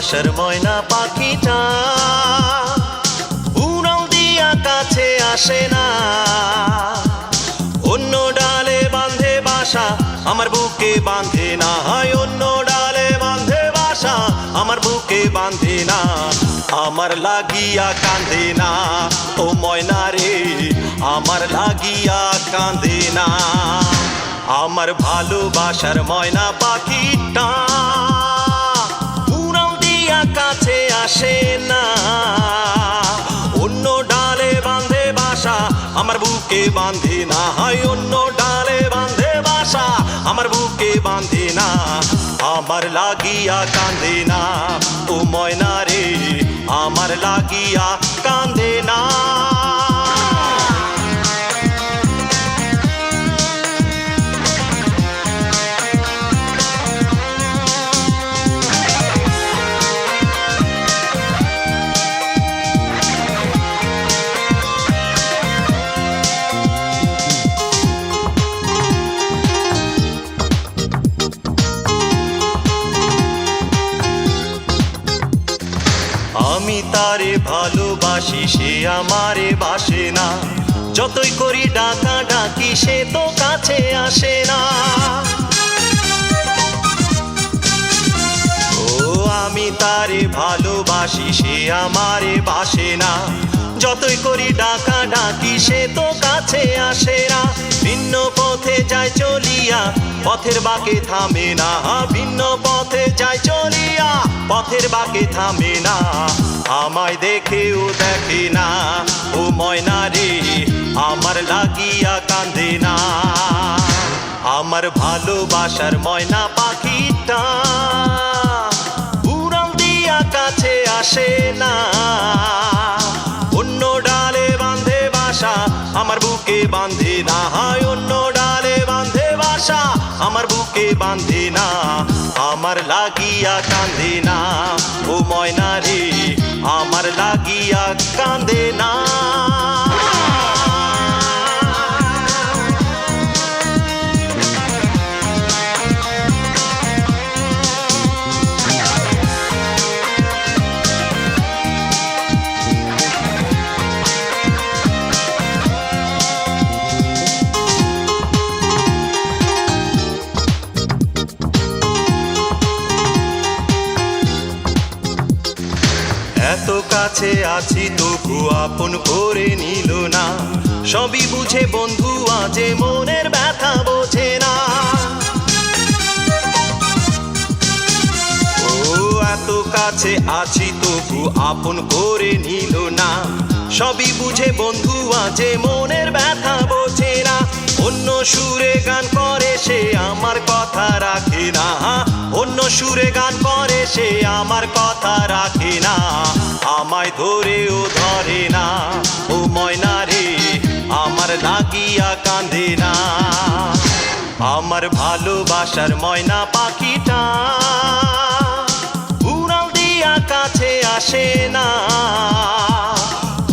ভালোবাসার ময়না পাখিটা উড়াল দিয়া কাছে আসে না, অন্য ডালে বাঁধে বাসা আমার বুকে বাঁধে না, অন্য ডালে বাঁধে বাসা আমার বুকে বাঁধে না, আমার লাগিয়া কাঁদে না ও ময়না রে, আমার লাগিয়া কাঁদে না। আমার ভালোবাসার ময়না পাখিটা উড়াল দিয়া কাছে আসে না, অন্য ডালে বাঁধে বাসা আমার বুকে বাঁধে না, অন্য ডালে বাঁধে বাসা আমার বুকে বাঁধে না, আমার লাগিয়া কাঁদে না ও ময়না রে, আমার লাগিয়া কাঁদে না। আমি তারে ভালোবাসি সে আমারে বাসে না, যতই করি ডাকা ডাকি সে তো কাছে আসে না। ও আমি তারে ভালোবাসি সে আমারে বাসে না, যতই করি ডাকা ডাকি সে তো কাছে আসে না। ভিন্ন পথে যায় চলিয়া পথের বাঁকে থামে না, ভিন্ন পথে যায় চলিয়া পথের বাঁকে থামে না, আমায় দেখেও দেখে না ও ময়না রে, আমার লাগিয়া কাঁদে না। আমার ভালোবাসার ময়না পাখিটা উড়াল দিয়া কাছে আসে না, অন্য ডালে বাঁধে বাসা আমার বুকে বাঁধে না, অন্য ডালে বাঁধে বাসা আমার বুকে বাঁধে না, আমার লাগিয়া কাঁদে না ও ময়না রে, আমার লাগিয়া কাঁদে না। এত কাছে আছি তবু আপন করে নিল না, সবই বুঝে বন্ধু আজে মনের ব্যথা বোঝে না। ও এত কাছে আছি তবু আপন করে নিল না, সবই বুঝে বন্ধু আজে মনের ব্যথা বোঝে না। অন্য সুরে গান করে সে আমার কথা রাখে না, অন্য সুরে গান করে সে আমার কথা রাখে না, আমায় ধরেও ধরে না ও ময়না রে, আমার লাগিয়া কাঁদে না। আমার ভালোবাসার ময়না পাখিটা উড়াল দিয়া কাছে আসে না,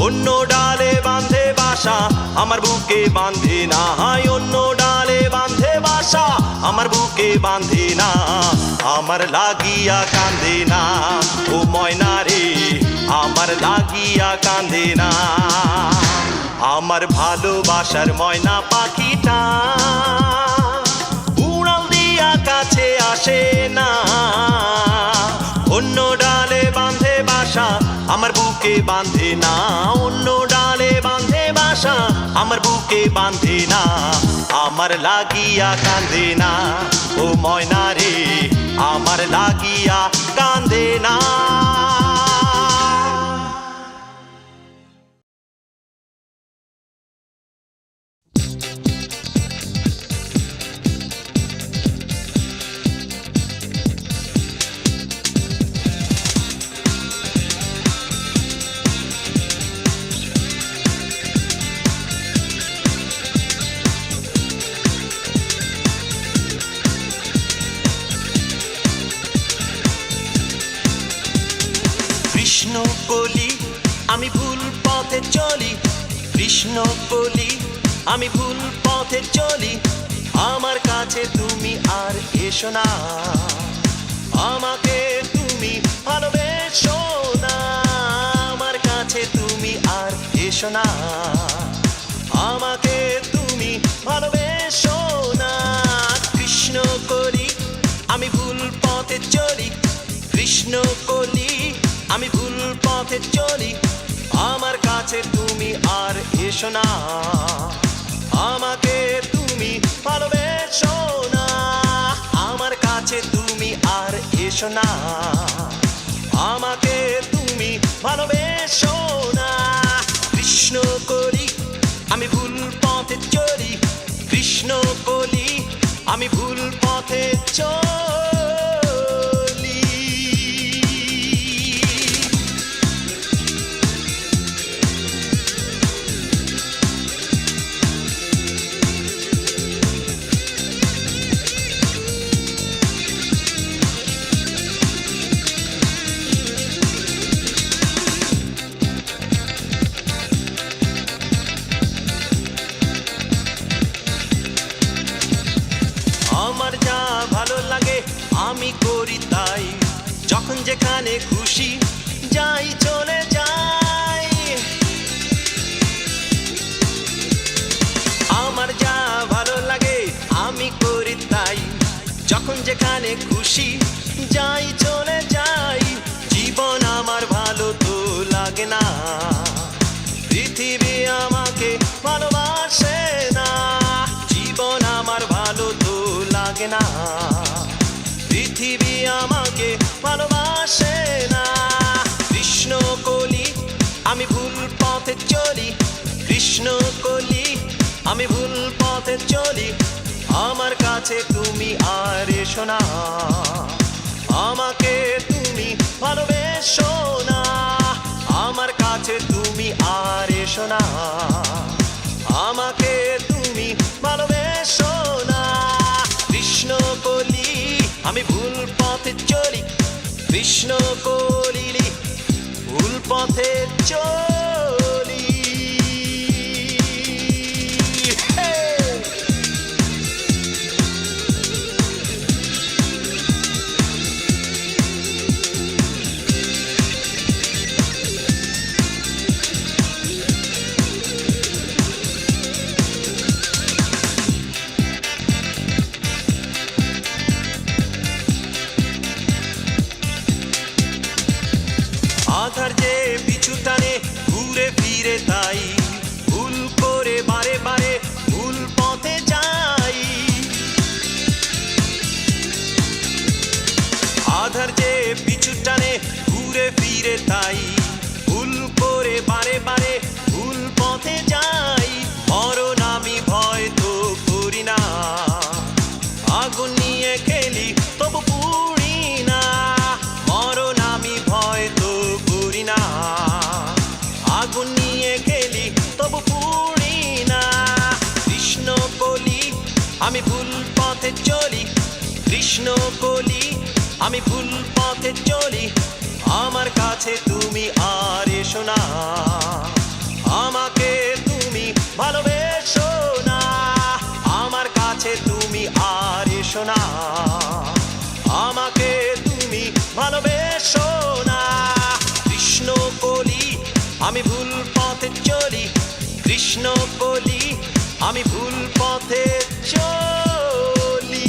অন্য ডালে বাঁধে বাসা আমার বুকে বাঁধে না, অন্য ডালে বাঁধে বাসা আমার বুকে বাঁধে না, আমার লাগিয়া কাঁদে না ও ময়না রে, আমার লাগিয়া কাঁদে না। আমার ভালোবাসার ময়না পাখিটা উড়াল দিয়া কাছে আসে না, অন্য ডালে বাঁধে বাসা আমার বুকে বাঁধে না, অন্য ডালে বাঁধে বাসা আমার বুকে বাঁধে না, আমার লাগিয়া কাঁদে না ও ময়না রে, আমার লাগিয়া কাঁদে না। কৃষ্ণ বলি আমি ভুল পথে চলি, কৃষ্ণ বলি আমি ভুল পথে চলি, আমার কাছে তুমি আর এসো না, আমাকে তুমি ভালোবেসে এসো না, আমাকে তুমি ভালোবেসো না। কৃষ্ণ কলি আমি ভুল পথে চলি, কৃষ্ণ কলি আমি ভুল পথে চলি, আমার কাছে তুমি আর এসো না, আমাকে তুমি ভালোবেসো না, আমার কাছে তুমি আর এসো না, আমাকে তুমি ভালোবেসো না। কৃষ্ণ কলি আমি ভুল পথে চলি, কৃষ্ণ কলি আমি ভুল পথে চলি। আমার যা ভালো লাগে আমি করি তাই, যখন যেখানে খুশি যাই চলে যাই। আমার যা ভালো লাগে আমি করি তাই, যখন যেখানে খুশি যাই চলে যাই। জীবন আমার ভালো তো লাগে না, পৃথিবী আমাকে ভালোবাসে না। জীবন আমার ভালো তো লাগে না, পৃথিবী আমাকে ভালোবাসে না। কৃষ্ণ কলি আমি ভুল পথে চলি, কৃষ্ণ কলি আমি ভুল পথে চলি, আমার কাছে তুমি আর এসো না, আমাকে তুমি ভালোবেসো না, আমার কাছে তুমি আর এসো না, আমাকে তুমি ভালোবেসো না। কৃষ্ণ কলি আমি ভুল পথে চলি, কৃষ্ণ কলি ভুল পথে চলি। আধার যে পিছু টানে ঘুরে ফিরে তাই, ভুল করে বারে বারে ভুল পথে যাই। আধার যে পিছু টানে ঘুরে ফিরে তাই, ভুল করে বারে বারে ভুল পথে যাই। মরণ আমি ভয় তো করি না, আগুন নিয়ে খেলি তবু পুড়ি না। মরণ আমি ভয় তো করি না, আগুন নিয়ে খেলি তবু পুড়ি না। কৃষ্ণ কলি আমি ভুল পথে চলি, কৃষ্ণ কলি আমি ভুল পথে চলি, আমার কাছে তুমি আর এসো না, আমাকে তুমি ভালোবেসো না, আমার কাছে তুমি আর এসো না, আমাকে তুমি ভালোবেসো না। কৃষ্ণ কলি আমি ভুল পথে চলি, কৃষ্ণ কলি আমি ভুল পথে চলি।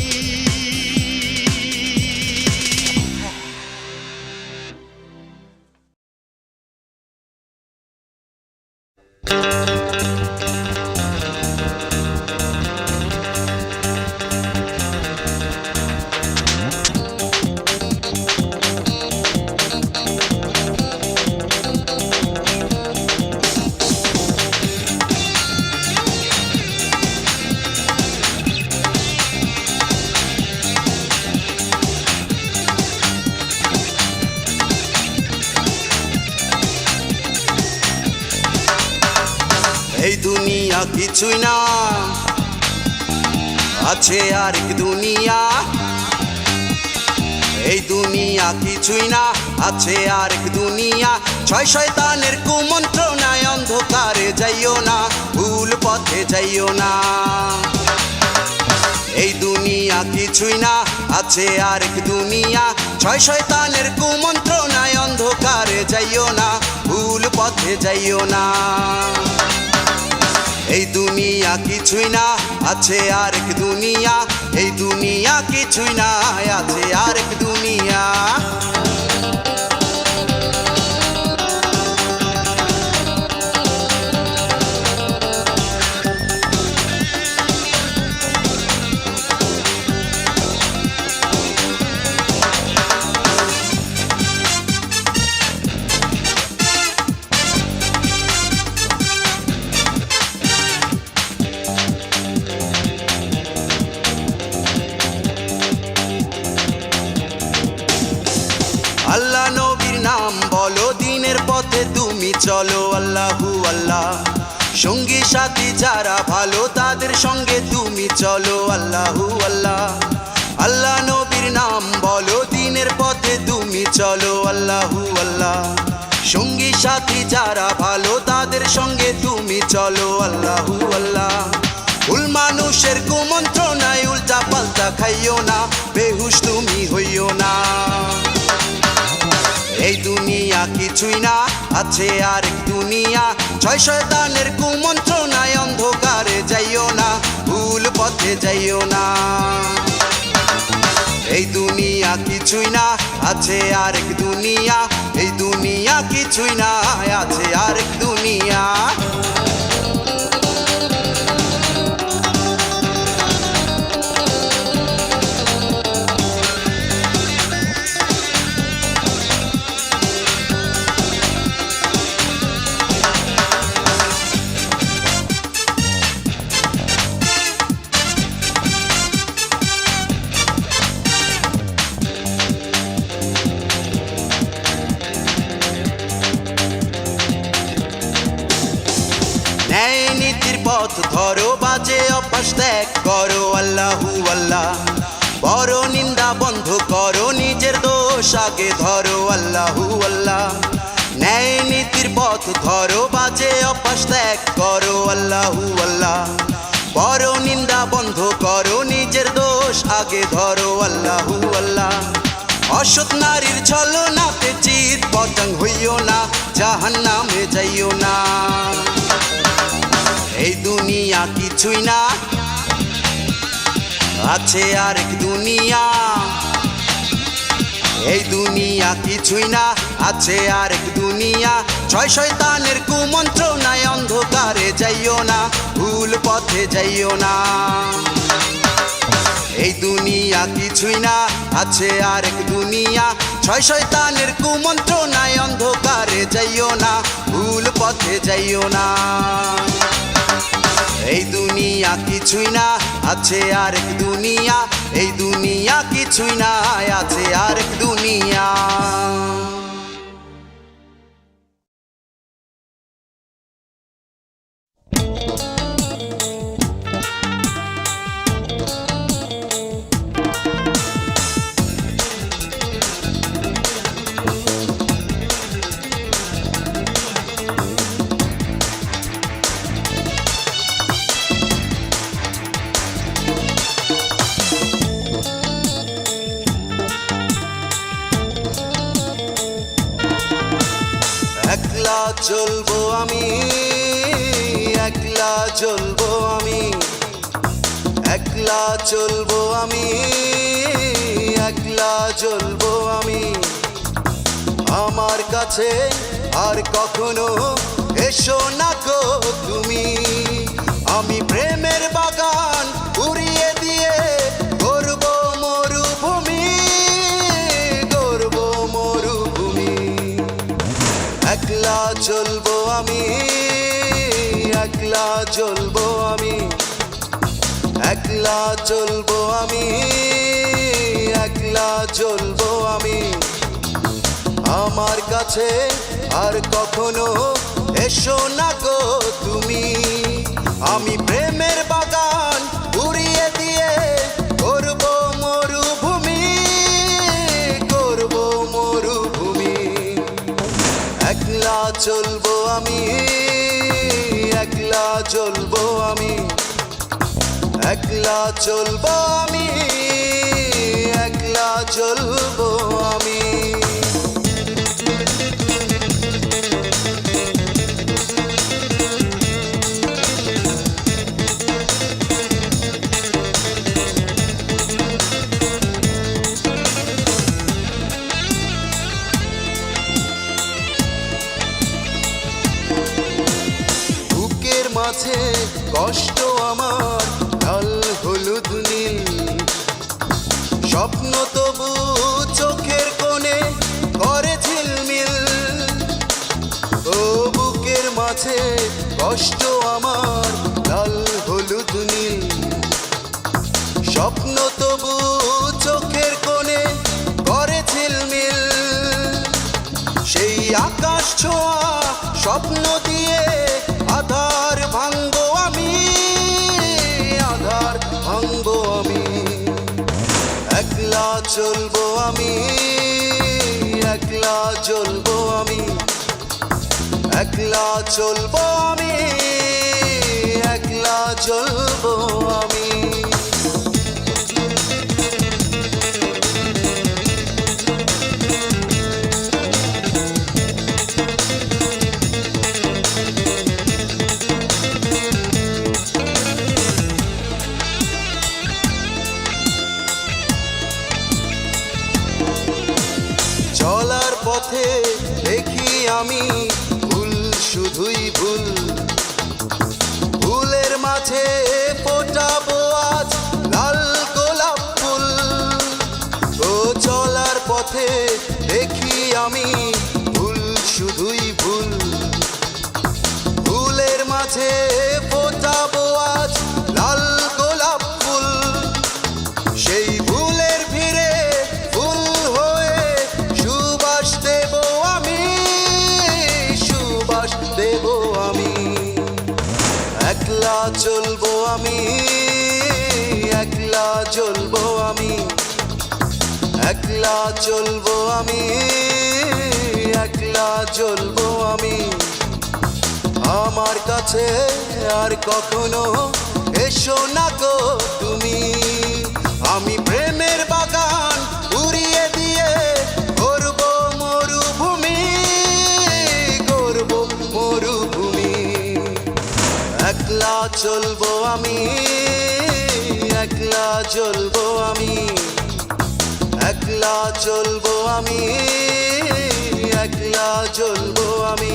এই দুনিয়া কিছুই না, আছে আরেক দুনিয়া। এই দুনিয়া কিছুই না, আছে আরেক দুনিয়া। ছয় শয়তানের কুমন্ত্রণায় অন্ধকারে যাইও না, ভুল পথে যাইও না। এই দুনিয়া কিছুই না, আছে আরেক দুনিয়া। ছয় শয়তানের কুমন্ত্রণায় অন্ধকারে যাইও না, ভুল পথে পথে যাইও না। এই দুনিয়া কিছুই না, আছে আরেক দুনিয়া। এই দুনিয়া কিছুই না, আছে আরেক দুনিয়া। আল্লাহ নবীর নাম বলো, দিনের পথে তুমি চলো। আল্লাহু আল্লাহ, সঙ্গী সাথী যারা ভালো তাদের সঙ্গে তুমি চলো। আল্লাহু আল্লাহ, আল্লাহ নবীর নাম বলো, দিনের পথে তুমি চলো। আল্লাহু আল্লাহ, সঙ্গী সাথী যারা ভালো তাদের সঙ্গে তুমি চলো। আল্লাহু আল্লাহ, ভুল মানুষের কুমন্ত্রণায় উল্টা পাল্টা খাইও না, বেহুশ তুমি হইও না। এই দুনিয়া কিছুই না, আছে আরেক দুনিয়া। ছয় শয়তানের কুমন্ত্রণায় অন্ধকারে যাইও না, ভুল পথে যাইও না। এই দুনিয়া কিছুই না, আছে আরেক দুনিয়া। এই দুনিয়া কিছুই না, আছে আরেক দুনিয়া। ন্যায় নীতির পথ ধরো, বাজে অভ্যাস ত্যাগ করো। আল্লাহু আল্লাহ, বড় নিন্দা বন্ধ করো, নিজের দোষ আগে ধরো। আল্লাহু আল্লাহ, ন্যায় নীতির পথ ধরো, বাজে অভ্যাস ত্যাগ করো। আল্লাহু আল্লাহ, বড় নিন্দা বন্ধ করো, নিজের দোষ আগে ধরো। আল্লাহু আল্লাহ, অসৎ নারীর ছলনাতে চিত পতং হইও না, জাহান্নামে যাইও না। এই দুনিয়া কিছুই না, আছে আরেক দুনিয়া। এই দুনিয়া কিছুই না, আছে আরেক দুনিয়া। ছয় শয়তানের কুমন্ত্রণায় অন্ধকারে যাইও না, ভুল পথে যাইও না। এই দুনিয়া কিছুই না, আছে আরেক দুনিয়া। ছয় শয়তানের কুমন্ত্রণায় অন্ধকারে যাইও না, ভুল পথে যাইও না। এই দুনিয়া কিছুই না, আছে আরেক দুনিয়া। এই দুনিয়া কিছুই না, আছে আরেক দুনিয়া। একলা চলবো আমি, একলা চলবো আমি। একলা চলবো আমি, একলা চলবো আমি। আমার কাছে আর কখনো এসো না গো তুমি। আমি প্রেমের বাগান উড়িয়ে দিয়ে গর্ব মরুভূমি, গর্ব মরুভূমি। একলা চলবো আমি, একলা চলবো আমি। একলা চলবো আমি, একলা চলবো আমি। আমার কাছে আর কখনো এসো না গো তুমি। আমি প্রেমের বাগান উড়িয়ে দিয়ে করব মরুভূমি, করব মরুভূমি। একলা চলবো আমি, একলা চলবো আমি। একলা চলবো আমি, একলা চলবো আমি। মাঝে কষ্ট আমার লাল হলুদ নীল স্বপ্ন তবু চোখের কোণে করে ঝিলমিল ও বুকের মাঝে কষ্ট আমার লাল হলুদ নীল স্বপ্ন তবু চোখের কোণে করে ঝিলমিল সেই আকাশ ছোঁয়া স্বপ্ন দিয়ে আধার ভাঙবো আমি আধার ভাঙবো আমি একলা চলবো আমি একলা চলবো আমি একলা চলবো আমি একলা চলবো আমি চলার পথে দেখি আমি ভুল শুধুই ভুল ভুলের মাঝে ফোটাবো আজ লাল গোলাপ ফুল ও চলার পথে দেখি আমি ভুল শুধুই ভুল ভুলের মাঝে ফোটাবো আজ লাল গোলাপ ফুল সেই ভুলের ভিড়ে ফুল হয়ে সুবাস দেব আমি সুবাস দেব আমি একলা চলবো আমি একলা চলবো আমি একলা চলবো আমি একলা চলবো আমি আমার কাছে আর কখনো এসো না গো তুমি আমি প্রেমের বাগান উড়িয়ে দিয়ে করব মরুভূমি করব মরুভূমি একলা চলবো আমি একলা চলবো আমি একলা চলবো আমি একলা চলবো আমি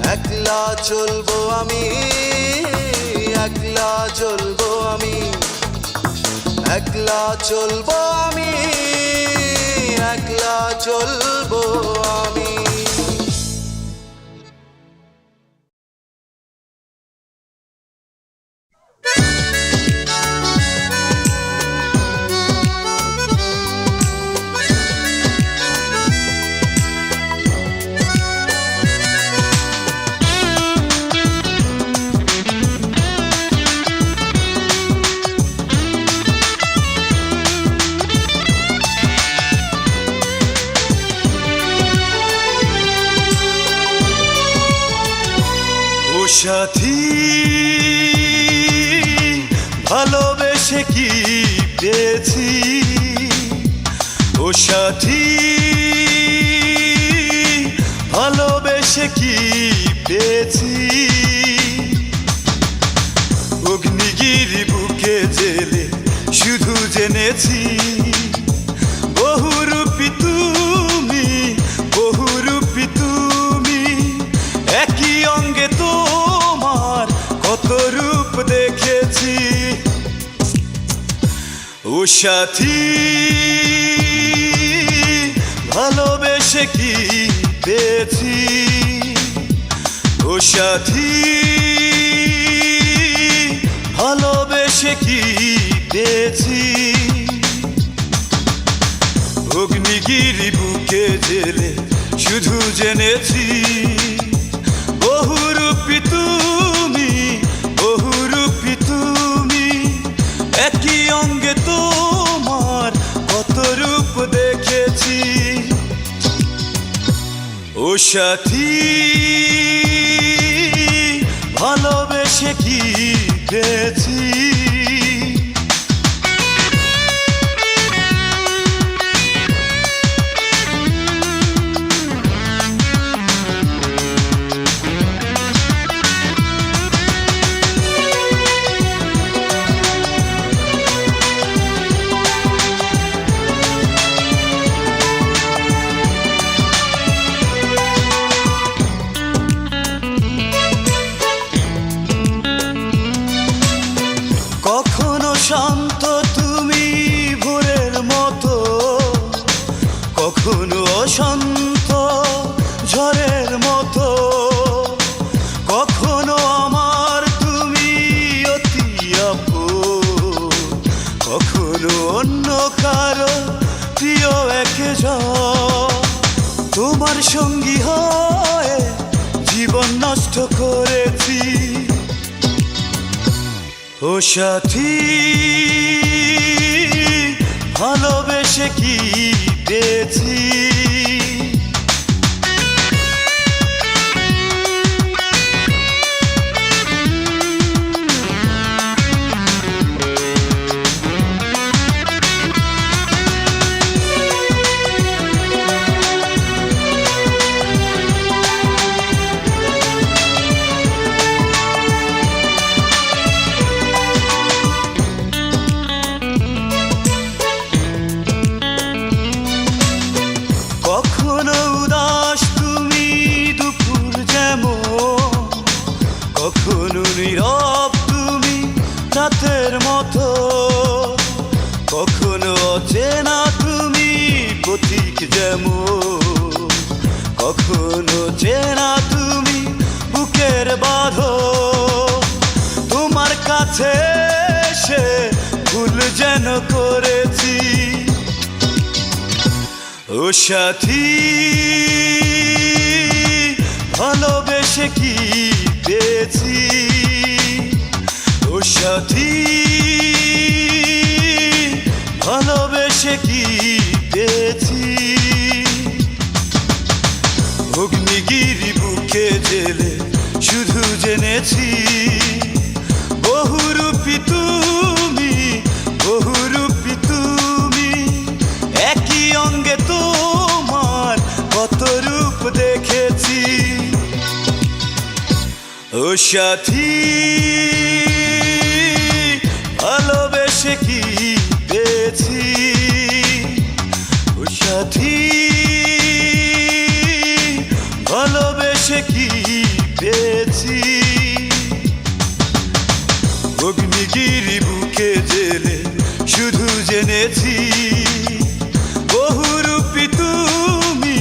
একলা চলবো আমি একলা চলবো আমি একলা চলবো আমি একলা চলবো আমি সাথী ভালোবেসে কি পেয়েছি ও সাথী ভালোবেসে কি পেয়েছি অগ্নিগিরি বুকে জেলে শুধু জেনেছি বহুরূপী তুমি বহুরূপী তুমি একই অঙ্গে তোমার কত রূপ দেখেছি ও সাথী ভালোবেসে কি পেয়েছি ও সাথী ভালোবেসে কি পেয়েছি অগ্নিগিরি বুকে জেলে শুধু জেনেছি বহুরূপী তুমি বহুরূপী তুমি একই অঙ্গে তোমার কত রূপ দেখেছি ও সাথী ভালোবেসে কি পেয়েছি তোমার সঙ্গী হয়ে জীবন নষ্ট করেছি। ও সাথী, ভালোবেসে কি পেয়েছি? কখনো উদাস তুমি দুপুর যেমন, কখনো নীরব তুমি রাতের মতো, কখনো অচেনা তুমি পথিক যেমন, কখনো চেনা তুমি বুকের বাঁধন। তোমার কাছে এসে ভুল যেন করেছি। ও সাথী, ভালোবেসে কি পেয়েছি? ও সাথী, ভালোবেসে কি পেয়েছি? অগ্নিগিরি বুকে জেলে শুধু জেনেছি, বহুরূপী তুমি, বহুরূপী তুমি, একই অঙ্গে তোমার কত রূপ দেখেছি। ও সাথী, ভালোবেসে কি পেয়েছি? ও সাথী, ভালোবেসে কি পেয়েছি? অগ্নিগিরি বুকে জেলে শুধু জেনেছি, বহুরূপী তুমি,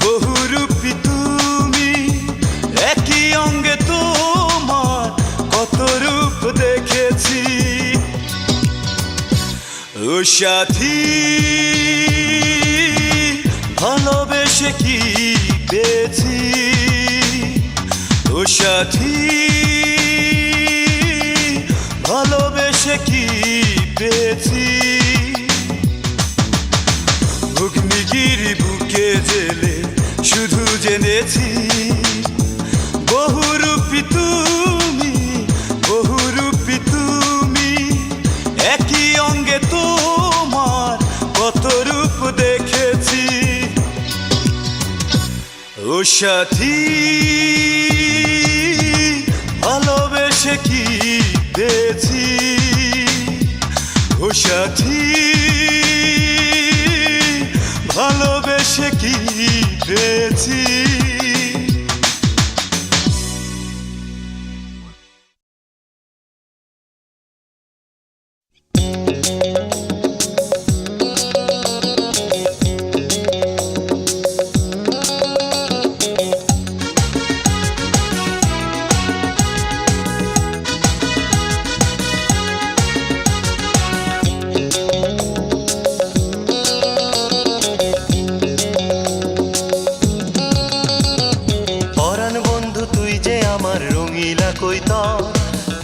বহুরূপী তুমি, একই অঙ্গে তোমার কত রূপ দেখেছি। ও সাথী, ভালোবেসে কি পেয়েছি? ও সাথী, ভালোবেসে কি পেয়েছি? অগ্নিগিরি বুকে জেলে শুধু জেনেছি, বহুরূপী তুমি, বহুরূপী তুমি, একই অঙ্গে তোমার কত রূপ দেখেছি। ও সাথী, ভালোবেসে কি পেয়েছি? ও সাথী, ভালোবেসে কি পেয়েছি?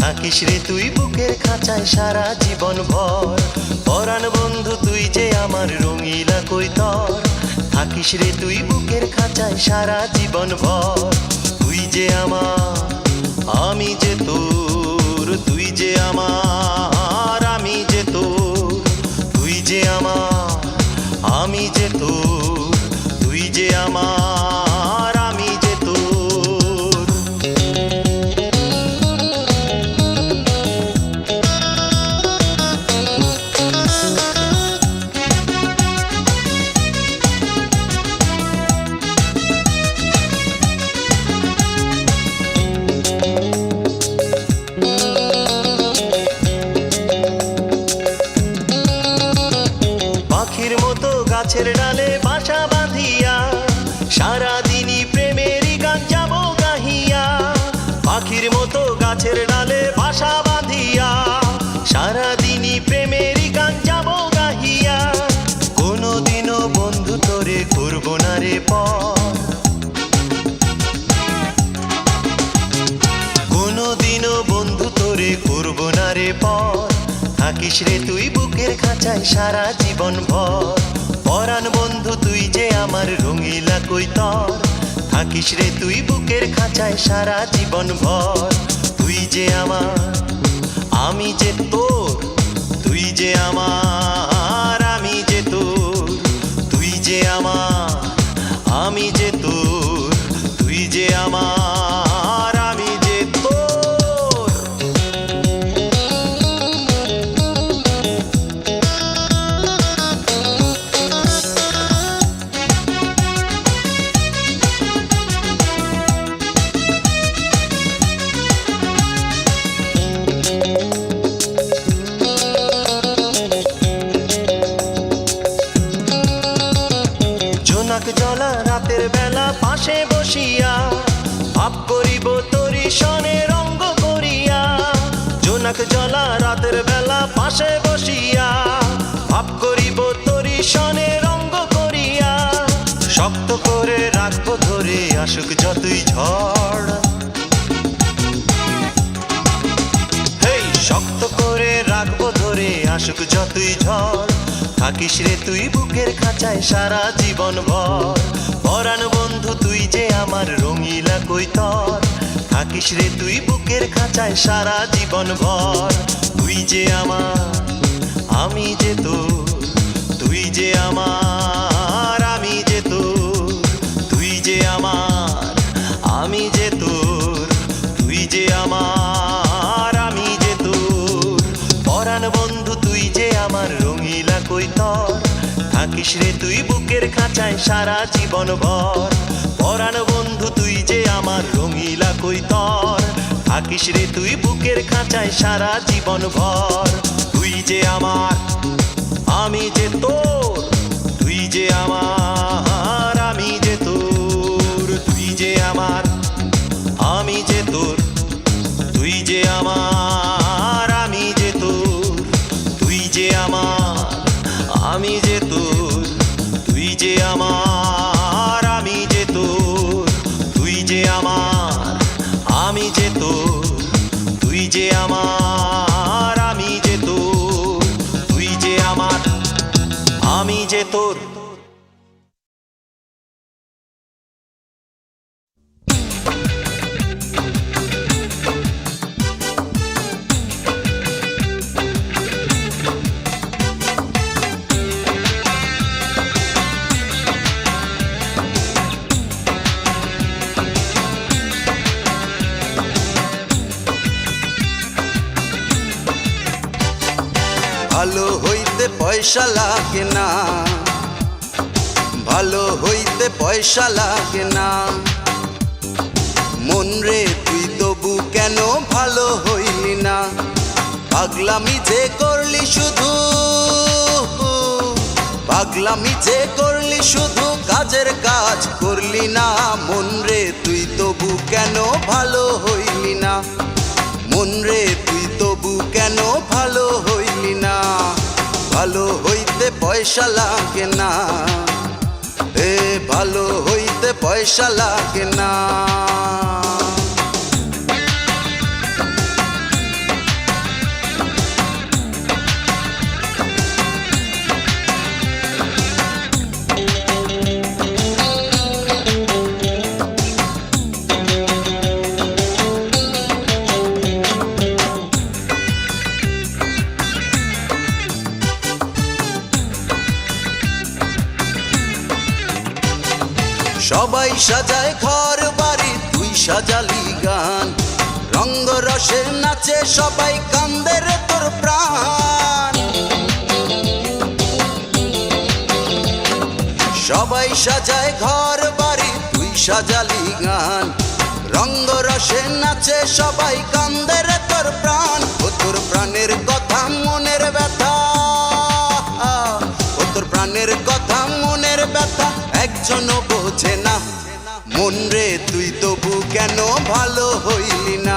থাকিস রে তুই বুকের খাঁচায় সারা জীবন ভর। পরাণ বন্ধু তুই যে আমার রঙিলা কৈতর, থাকিস রে তুই বুকের খাঁচায় সারা জীবন ভর। তুই যে আমার, আমি যে তোর, তুই যে আমার, আমি যে তোর, তুই যে আমার, আমি যে তোর, তুই যে আমার, আমি যে তোর। গাছের ডালে বাসা বাঁধিয়া সারাদিনই প্রেমেরই গান যাব গাহিয়া। পাখির মতো গাছের ডালে বাসা বাঁধিয়া সারাদিনই প্রেমেরই গান যাব গাহিয়া। কোনোদিনও বন্ধু তোরে করব না রে পর, থাকিস রে তুই বুকের খাঁচায় সারা জীবন ভর পরাণ বন্ধু তুই যে আমার রঙিলা কৈতর থাকিস রে তুই বুকের খাঁচায় সারা জীবন ভর তুই যে আমার আমি যে তোর তুই যে আমার আমি যে তোর তুই যে আমার আমি যে তোর তুই যে আমার আমি যে তোর জোনাক জলা রাতের বেলা পাশে বসিয়া ভাব করিব তোরি সনে রঙ্গ করিয়া জোনাক জলা রাতের বেলা পাশে বসিয়া ভাব করিব তোরি সনে রঙ্গ করিয়া শক্ত করে রাখবো ধরে আসুক যতই ঝড় হেই শক্ত করে রাখবো ধরে আসুক যতই ঝড় থাকিস রে তুই বুকের খাঁচায় সারা জীবন ভর পরাণ বন্ধু তুই যে আমার রঙিলা কৈতর থাকিস রে তুই বুকের খাঁচায় সারা জীবন ভর তুই যে আমার আমি যে তোর তুই যে আমার আমি যে তোর তুই যে আমার আমি যে তোর তুই যে আমার আমি যে তোর পরাণ বন্ধু তুই যে আমার রঙিলা কৈতর থাকিস রে তুই বুকের খাঁচায় সারা জীবন ভর পরাণ বন্ধু তুই যে আমার রঙিলা কৈতর থাকিস রে তুই বুকের খাঁচায় সারা জীবন ভর তুই যে আমার আমি যে তোর তুই যে আমার আমি যে তোর তুই যে আমার আমি যে তোর তুই যে আমার আমি যে তোর তুই যে আমার আমি যে তোর তুই যে আমার আমি যে তোর তুই যে আমার আমি যে তোর তুই যে আমার আমি যে তোর তুই যে আমার আমি যে তোর ভালো হইতে পয়সা লাগে না ভালো হইতে পয়সা লাগে না মন রে তুই তবু কেন ভালো হইলি না পাগলামি যে করলি শুধু পাগলামি যে করলি শুধু কাজের কাজ করলি না মন রে তুই তবু কেন ভালো হইলি না মন রে তুই তবু কেন ভালো হইলি না ভালো হইতে পয়সা লাগে না এ ভালো হইতে পয়সা লাগে না সবাই সাজায় ঘর বাড়ি তুই সাজালি গান রঙ্গ রসের নাচে সবাই কান্দে রে তোর প্রাণ সবাই সাজায় ঘর বাড়ি তুই সাজালি গান রঙ্গ রসের নাচে সবাই কান্দে রে তোর প্রাণ ও তোর প্রাণের কথা মনের ব্যথা ও তোর প্রাণের কথা মনের ব্যথা একজনও বোঝে না মন রে তুই তবু কেন ভালো হইলি না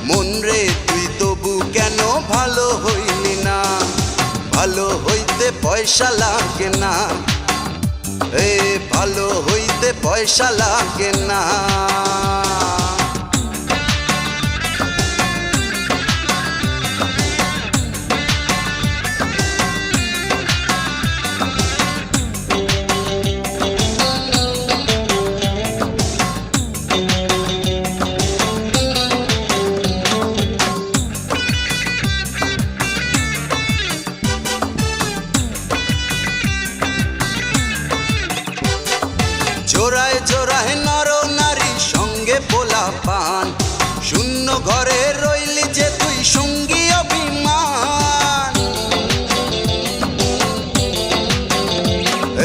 মন রে তুই তবু কেন ভালো হইলি না ভালো হইতে পয়সা লাগে না এ ভালো হইতে পয়সা লাগে না ঘরে রইলি যে তুই সঙ্গী অভিমান,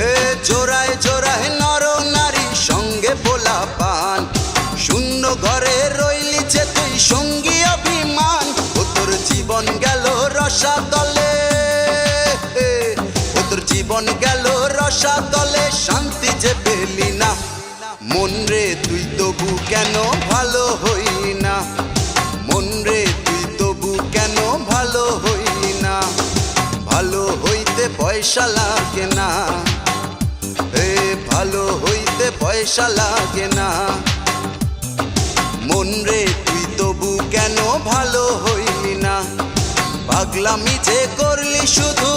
এ জোড়ায় জোড়ায় নর নারী সঙ্গে পোলা পান, শূন্য ঘরে রইলি যে তুই সঙ্গী অভিমান। ও তোর জীবন গেল রসাতলে, ও তোর জীবন গেল রসাতলে, শান্তি যে পেলি না। মন রে তুই তবু কেন ভালো হইলি না, মন রে তুই তবু কেন ভালো হইলি না। ভালো হইতে পয়সা লাগে না, এ ভালো হইতে পয়সা লাগে না। মন রে তুই তবু কেন ভালো হইলি না। পাগলামি যে করলি শুধু,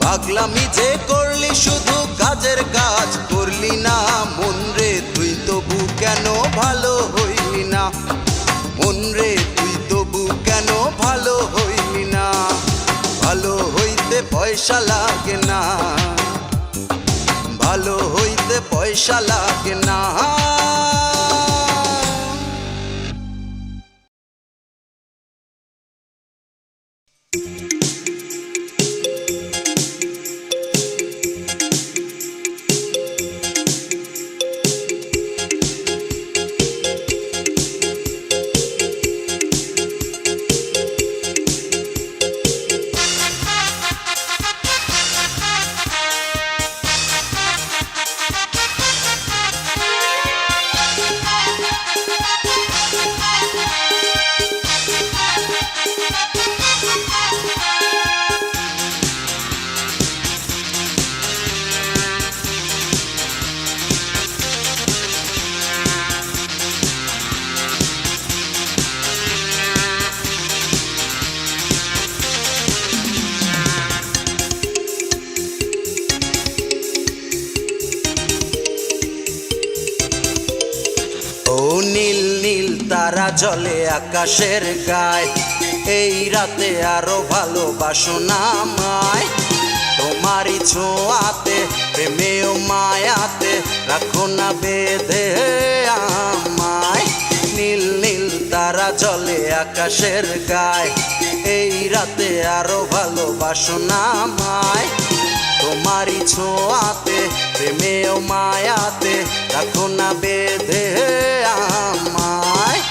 পাগলামি যে করলি শুধু, কাজের কাজ করলি না। মন রে তুই তবু কেন ভালো হইলি না, মন রে তুই তবু কেন ভালো হইলি না। ভালো হইতে পয়সা লাগে না, ভালো হইতে পয়সা লাগে না। নীল নীল তারা জ্বলে আকাশের গায়, এই রাতে আরো ভালোবাসো না আমায়। তোমারই ছোঁয়াতে প্রেমে ও মায়াতে, রাখো না বেঁধে আমায়। নীল নীল তারা জ্বলে আকাশের গায়, এই রাতে আরো ভালোবাসো না আমায়। তোমারই ছোঁয়াতে প্রেমে ও মায়াতে, রাখো না বেঁধে আমায়।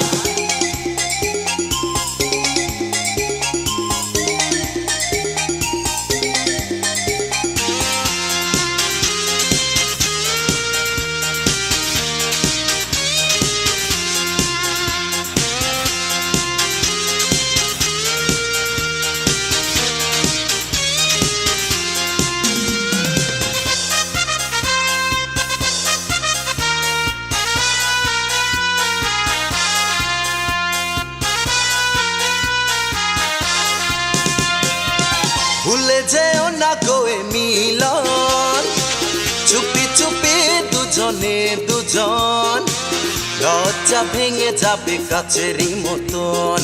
ভুলে যেও না গো এ মিলন, চুপি চুপি দুজনে দুজন, লজ্জা ভেঙে যাবে কাছেরই মতন।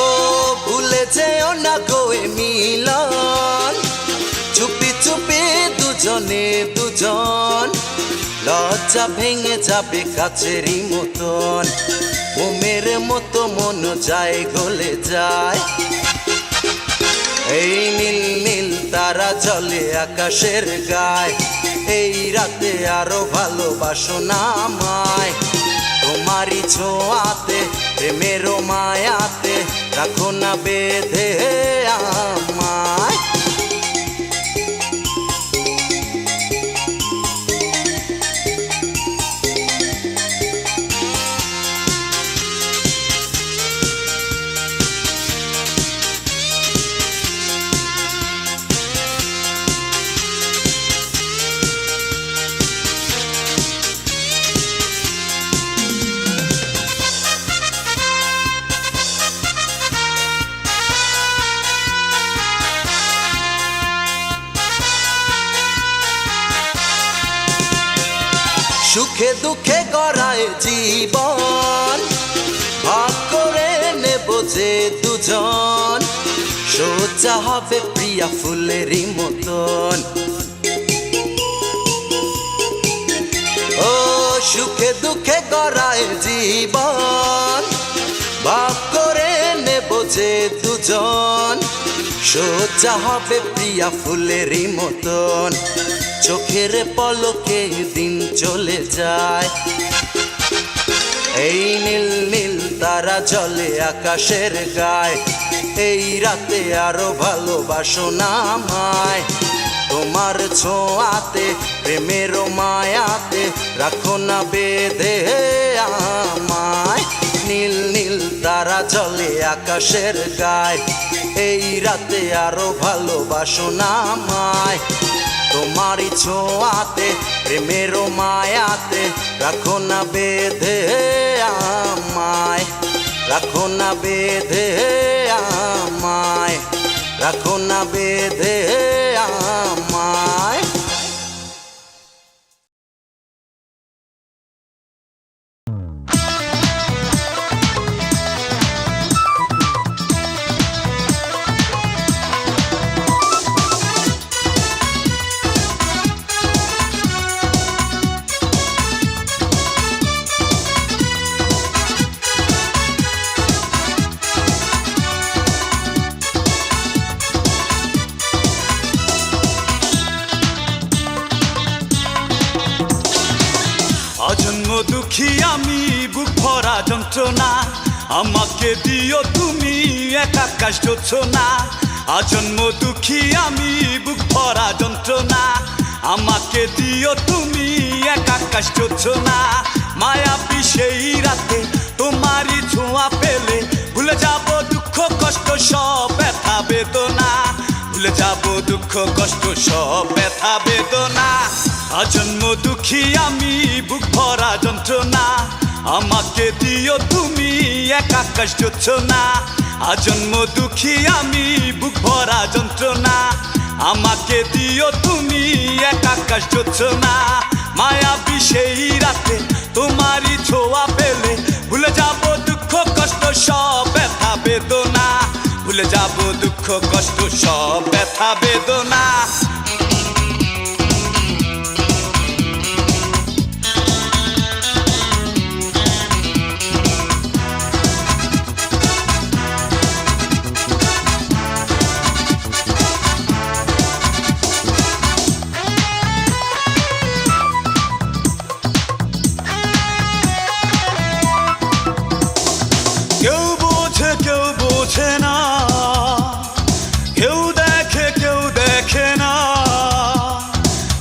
ও ভুলে যেও না গো এ মিলন, চুপি চুপি দুজনে দুজন, লজ্জা ভেঙে যাবে কাছেরই মতন। মোমের মতো মন যায় গলে যায়, এই নীল নীল তারা জ্বলে আকাশের গায়, এই রাতে আরো ভালোবাসো না আমায়। তোমারই ছোঁয়াতে প্রেমের মায়াতে, রাখো না বেঁধে আমায়। সুখে দুঃখে গড়ায় জীবন, ভাগ করে নেব যে দুজন, সোজা হবে প্রিয়া ফুলেরই মতন। ও সুখে দুঃখে গড়ায় জীবন ভাগ করে নেব যে দুজন সোজা হবে প্রিয়া ফুলেরই মতন চোখের পলকে দিন চলে যায় এই নীল নীল তারা জলে আকাশের গায় এই রাতে আরো ভালোবাসো না আমায় তোমার ছোঁয়াতে প্রেমের মায়াতে রাখো না বেঁধে আমায় নীল নীল তারা জলে আকাশের গায় এই রাতে আরো ভালোবাসো না আমায় তোমারই ছোঁয়াতে প্রেমের মায়াতে রাখো না বেঁধে আমায় রাখো না বেঁধে আমায় রাখো না বেঁধে আমায় অজন্ম দুঃখী আমি বুক ভরা যন্ত্রণা আমাকে দিও তুমি এক আকাশ যোছনা আজন্ম দুঃখী আমি বুক ভরা যন্ত্রণা আমাকে দিও তুমি এক আকাশ যোছনা মায়াবী সেই রাতে তোমারই ছোঁয়া পেলে ভুলে যাব দুঃখ কষ্ট সব ব্যথা বেদনা ভুলে যাব দুঃখ কষ্ট সব ব্যথা বেদনা আজন্ম দুঃখী আমি বুক ভরা যন্ত্রণা আমাকে দিও তুমি এক আকাশ যোছনা আজন্ম দুঃখী আমি বুক ভরা যন্ত্রণা আমাকে দিও তুমি এক আকাশ যোছনা মায়াবী সেই রাতে তোমারই ছোঁয়া পেলে ভুলে যাব দুঃখ কষ্ট সব ব্যথা বেদনা ভুলে যাব দুঃখ কষ্ট সব ব্যথা বেদনা কেউ বোঝে না কেউ দেখে না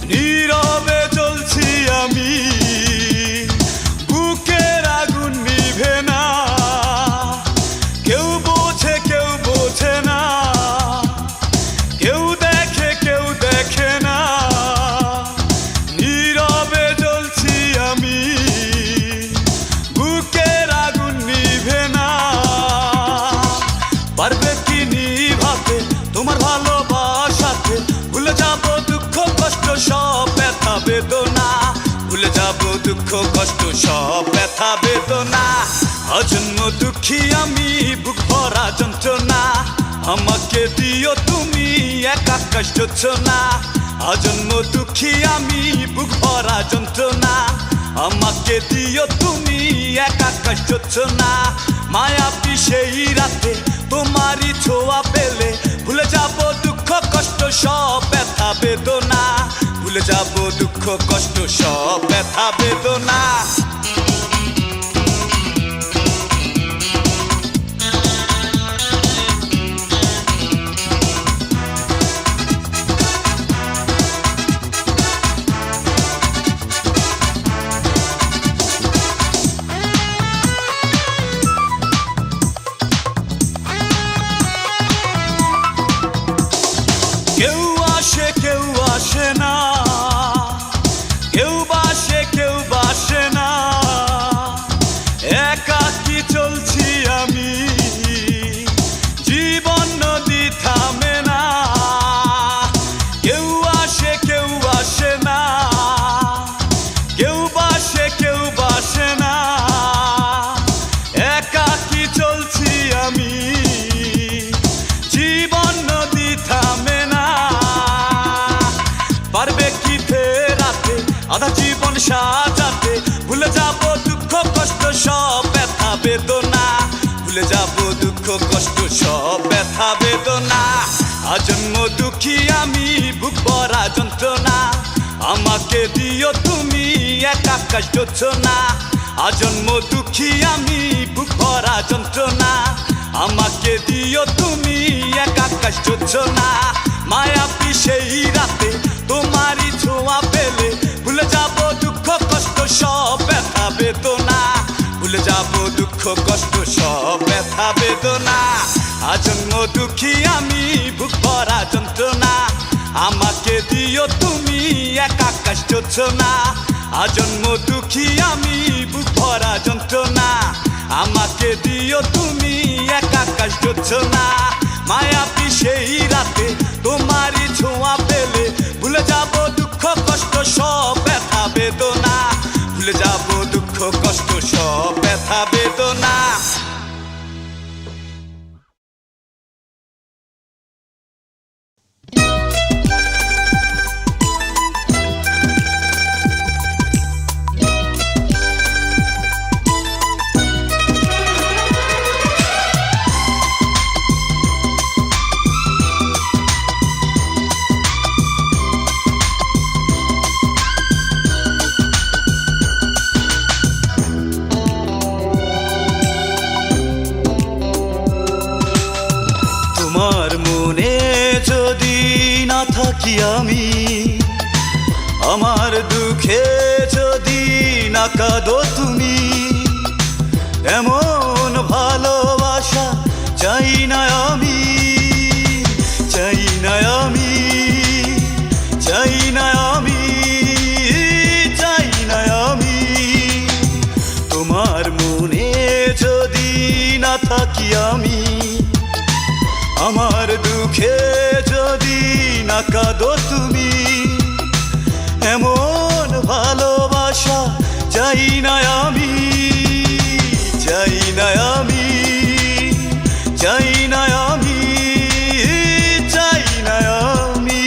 নীরবে চলছি আমি বুকের আগুন নিভে না কেউ বোঝে না কেউ দেখে না নীরবে জ্বলছি আমি বুকের আগুন নিভে না পারবে কি নিভাতে তোমার ভালোবাসাতে ভুলে যাব দুঃখ কষ্ট সব ব্যথা বেদনা ভুলে যাব দুঃখ কষ্ট সব ব্যথা বেদনা অজন্ম দুঃখী আমি বুক ভরা যন্ত্রণা আমাকে দিও তুমি এক আকাশ যোছনা অজন্ম দুঃখী আমি বুক ভরা যন্ত্রণা আমাকে দিও তুমি এক আকাশ যোছনা মায়াবী সেই রাতে তোমারই ছোঁয়া পেলে ভুলে যাব দুঃখ কষ্ট সব ব্যথা বেদনা ভুলে যাব দুঃখ কষ্ট সব ব্যথা বেদনা কেউ আসে না কেউ বাসে না একাকী চলছি আমি জীবন নদী থামে না কেউ আসে না কেউ বাসে না একাকী চলছি আমি জীবন নদী থামে না পারবে কি ফেরাতে আধা জীবন সাজাতে ভুলে যাব দুঃখ কষ্ট সব ব্যথা বেদনা, ভুলে যাব দুঃখ কষ্ট সব ব্যথা বেদনা। আজন্ম দুঃখী আমি বুক ভরা যন্ত্রণা, আমাকে দিও তুমি এক আকাশ যোজনা। আজন্ম দুঃখী আমি বুক ভরা যন্ত্রণা, আমাকে দিও তুমি এক আকাশ যোজনা। মায়াবী সেই রাতে তোমারই ছোঁয়া পেলে ভুলে যাব দুঃখ কষ্ট সব ব্যথা বেদনা, ভুলে যাব দুঃখ কষ্ট সব ব্যথা বেদনা। আজন্ম দুঃখী আমি বুক ভরা যন্ত্রণা, আমাকে দিও তুমি এক আকাশ যোজনা। আজন্ম দুঃখী আমি বুক ভরা যন্ত্রণা, আমাকে দিও তুমি এক আকাশ যোজনা। মায়াবী সেই রাতে তোমারই ছোঁয়া পেলে ভুলে যাব দুঃখ কষ্ট সব ব্যথা বেদনা, ভুলে যাব দুঃখ কষ্ট সব ব্যথা বেদনা। তোমার মনে যদি না থাকি আমি, আমার দুঃখে যদি না কাঁদো তুমি, এমন ভালোবাসা চাই না আমি, চাই না আমি, চাই না আমি, চাই না আমি। তোমার মনে যদি না থাকি আমি, আমার দুঃখে যদি না কাঁদো তুমি, এমন ভালোবাসা চাই না আমি, চাই না আমি, চাই না আমি, চাই না আমি।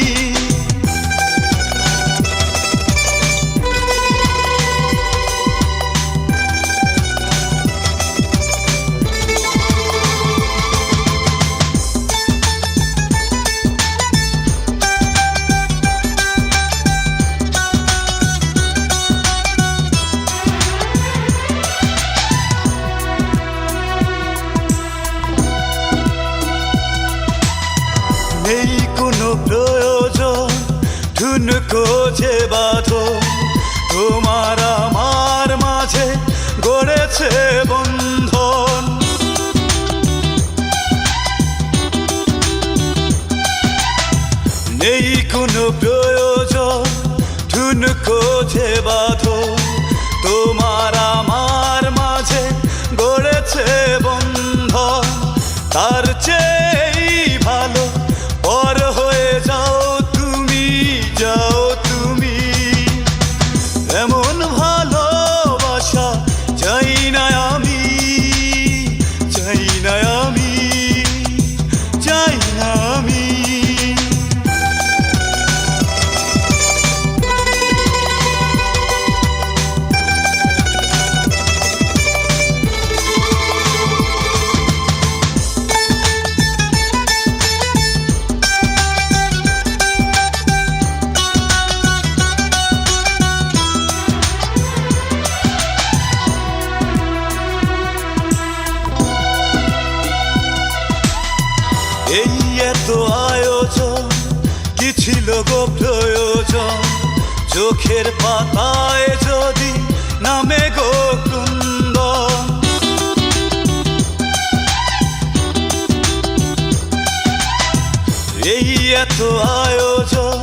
নেই কোনো প্রয়োজন ঠুনকো যে বাঁধো, তোমার আমার মাঝে গড়েছে বন্ধন। নেই কোনো প্রয়োজন ঠুনকো যে বাঁধো, তোমার আমার মাঝে গড়েছে বন্ধন। তার চেয়ে ভালো পর হয়ে যাও তুমি, যাও তুমি। এমন ভালোবাসা চাই না আমি, চাই না আমি, চাই না আমি। এই এত আয়োজন কি ছিল গো প্রয়োজন, চোখের পাতায় যদি নামে গো কুন্দন। এই এত আয়োজন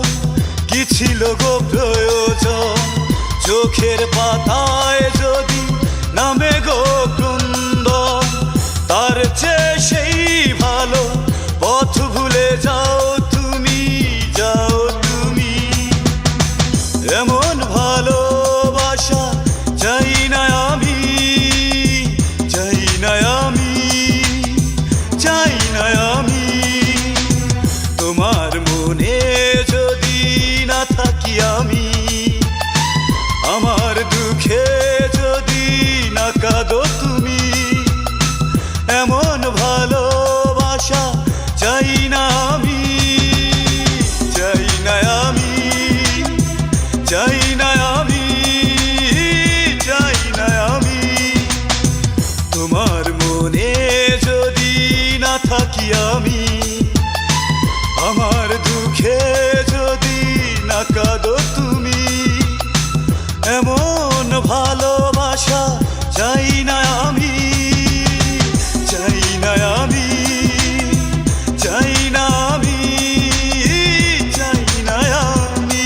কি ছিল গো প্রয়োজন, চোখের পাতায় যদি নামে গো কুন্দন। তার চেয়ে সেই ভালো পথ ভুলে যাও তুমি, যাও তুমি। এমন ভালোবাসা চাই না আমি, চাই না আমি, চাই না আমি। তোমার মনে যদি না থাকি আমি, আমার দুঃখে চাই না আমি, চাই না আমি। তোমার মনে যদি না থাকি আমি, আমার দুঃখে যদি না কাঁদো তুমি, এমন ভালোবাসা চাই না আমি, চাই না আমি, চাই না আমি, চাই না আমি।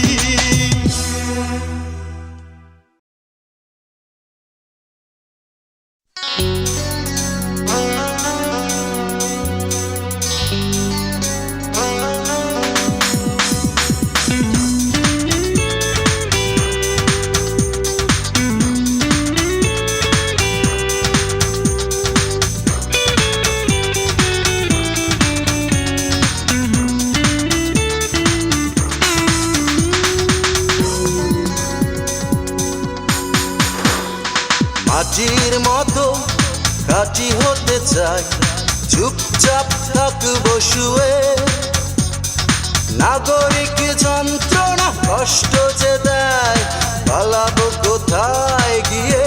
মাটির মতো খাঁটি হতে চাই, চুপচাপ থাকবো শুয়ে, নাগরিক যন্ত্রণা কষ্ট যে দেয়, পালাবো কোথায় গিয়ে।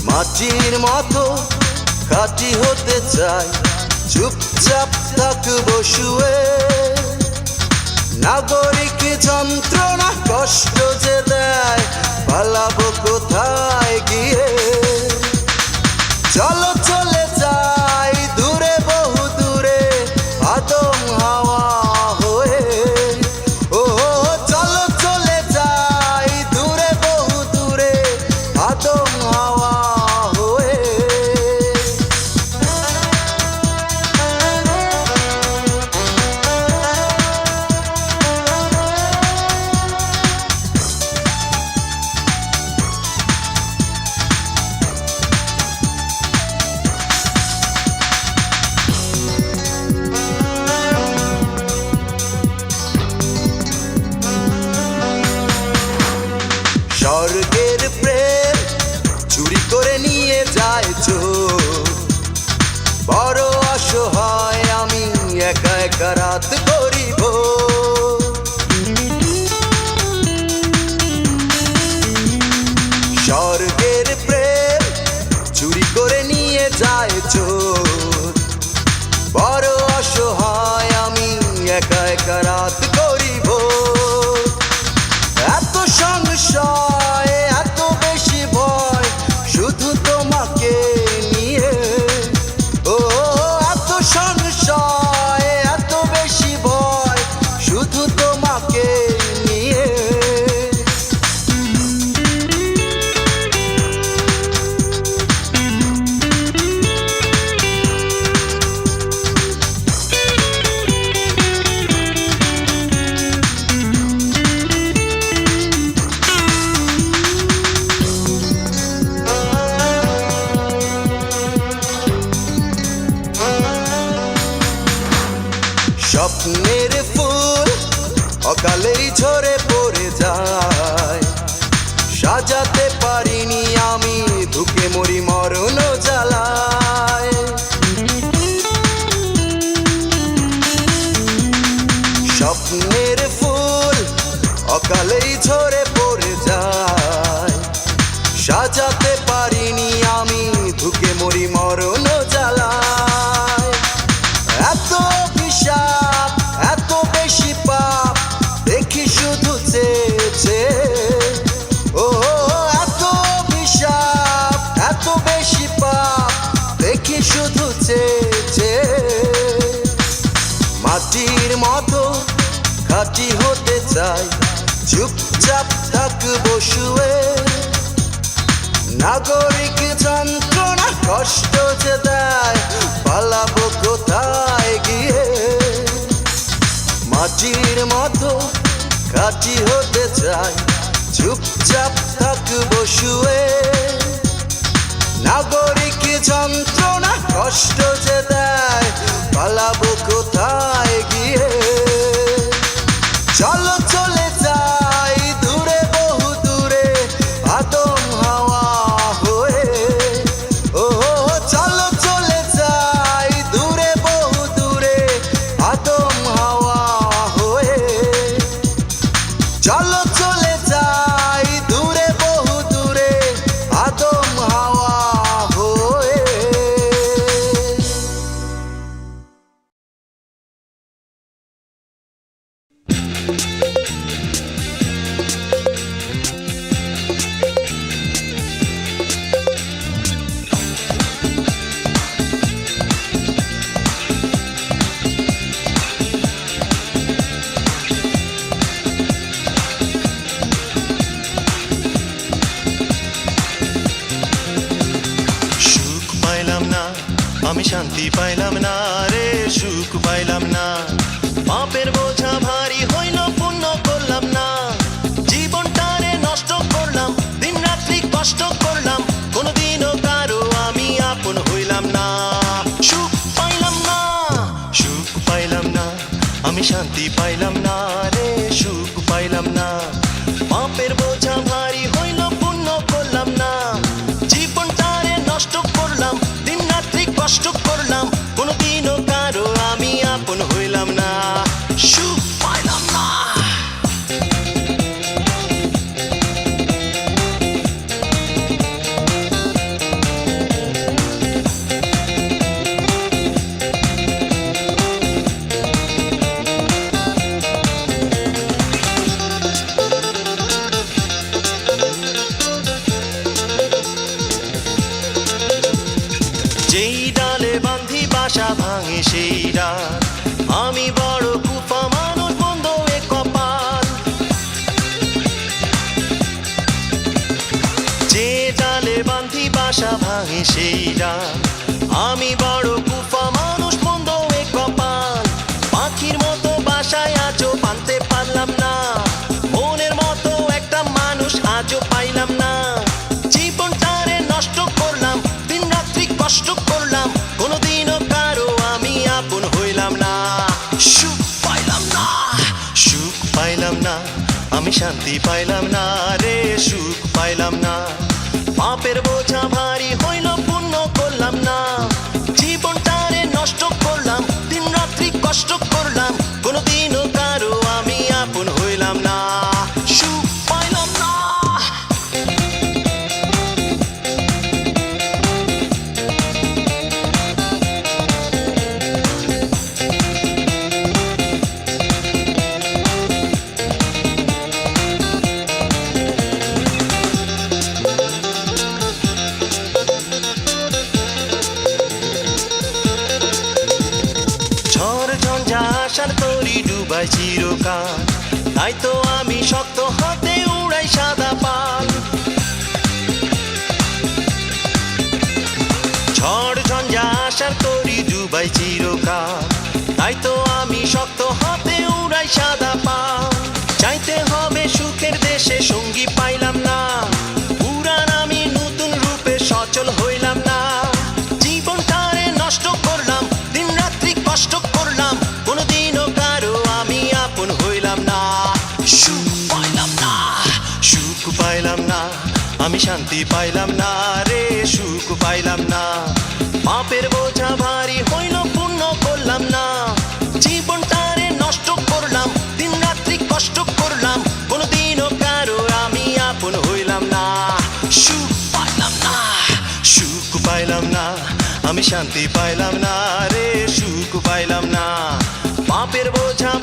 মাটির মতো খাঁটি হতে চাই, চুপচাপ থাকবো শুয়ে, নাগরিক যন্ত্রণা কষ্ট যে দেয়, পালাবো কোথায় গিয়ে। চলো চলে যাই দূরে, বহু দূরে, আদম হাওয়া হয়ে। ও চলো চলে যাই দূরে, বহু দূরে, আদম হাওয়া হয়ে। স্বর্গের প্রেম চুরি করে নিয়ে যায় চোর, বড় অসহায় আমি একা একা রাত করিব। স্বর্গের প্রেম চুরি করে নিয়ে যায় চোর, বড় অসহায় আমি একা একা রাত করিব। এত সংশয়, এত বেশি ভয়, শুধু তোমাকে নিয়ে। ও এত সংশয়, এত বেশি ভয়, শুধু তোমাকে নিয়ে। স্বপ্নের ফুল অকালেই ঝরে পড়ে যায়, সাজাতে পারিনি আমি, ধুকে মরি মরণ জ্বালায়। স্বপ্নের ফুল অকালেই ঝরে পড়ে যায়, সাজাতে পারিনি আমি, ধুকে মরি মরণ জ্বালায়। এত অভিশাপ, এত বেশি পাপ, দেখি শুধু চেয়েছে। ও এত অভিশাপ, এত বেশি পাপ, দেখি শুধু চেয়েছে। মাটির মতো খাঁটি হতে চাই, চুপচাপ থাকবো শুয়ে, নাগরিক যন্ত্রণা কষ্ট যে দেয়, পালাবো কোথায় গিয়ে। মাটির মতো খাঁটি হতে চাই, চুপচাপ থাকবো শুয়ে, নাগরিক যন্ত্রণা কষ্ট যে দেয়, পালাবো কোথায় গিয়ে। চলো চলে যাই দূরে, বহু দূরে, আদম হাওয়া হয়ে। ও চলো চলে যাই দূরে, বহু দূরে, আদম হাওয়া হয়ে। চলো চলে যাই দূরে বহু দূরে আদম হাওয়া হয়ে। সুখ পাইলাম না, আমি শান্তি পাইলাম না রে, সুখ পাইলাম না। পাপের বোঝা ভারী হইল, পুণ্য করলাম না। জীবনটারে নষ্ট করলাম, দিন রাত্রি কষ্ট করলাম, কোনোদিনও কারো আমি আপন হইলাম না। সুখ পাইলাম না, সুখ পাইলাম না, আমি শান্তি পাইলাম না রে, সুখ পাইলাম না। পাপের বোঝা ভারী হইল, পুণ্য করলাম না। জীবনটারে নষ্ট করলাম, দিন রাত্রি কষ্ট করলাম, কোনোদিনও কারো আমি আপন হইলাম না। সুখ পাইলাম না। যেই ডালে বান্ধি বাসা ভাঙে সেই ডাল, আমি বড় কুপা মানুষ, বন্ধ এ কপাল। যে ডালে বান্ধি বাসা ভাঙে সেই ডাল, আমি বড় কুপা মানুষ, বন্ধ এ কপাল। পাখির মতো বাসায় আজও বাঁধতে পারলাম না, মনের মতো একটা মানুষ আজও পাইলাম না। জীবনটারে নষ্ট করলাম, দিন রাত্রি কষ্ট করলাম, কোনোদিনও কারো আমি আপন হইলাম না। সুখ পাইলাম না, সুখ পাইলাম না, আমি শান্তি পাইলাম না রে, সুখ পাইলাম না। পাপের বোঝা ভারী হইল, পুণ্য করলাম না। জীবনটারে নষ্ট করলাম, দিন রাত্রি কষ্ট করলাম, কোনোদিনও কারো আমি আপন হইলাম না। সুখ পাইলাম না। ঝড় ঝঞ্ঝা আসার তরি ডুবাই চিরকাল, তাই তো আমি শক্ত হাতে উড়াই সাদা পাল। ঝড় ঝঞ্ঝা আসার তরি ডুবাই চিরকাল, তাই তো আমি শক্ত হাতে উড়াই সাদা পাল। চাইতে হবে সুখের দেশে, সঙ্গী পাইলাম না। পুরান আমি নতুন রূপে সচল হইলাম না। জীবনটারে নষ্ট করলাম, দিন রাত্রি কষ্ট করলাম, কোনোদিনও কারো আমি আপন হইলাম না। সুখ পাইলাম না, সুখ পাইলাম না, আমি শান্তি পাইলাম না রে, সুখ পাইলাম না। পাপের বোঝা ভারী হইল, পুণ্য করলাম না। জীবনটারে নষ্ট করলাম, দিন রাত্রি কষ্ট করলাম, কোনোদিনও কারো আমি আপন হইলাম না। সুখ পাইলাম না, সুখ পাইলাম না, আমি শান্তি পাইলাম না রে, সুখ পাইলাম না। পাপের বোঝা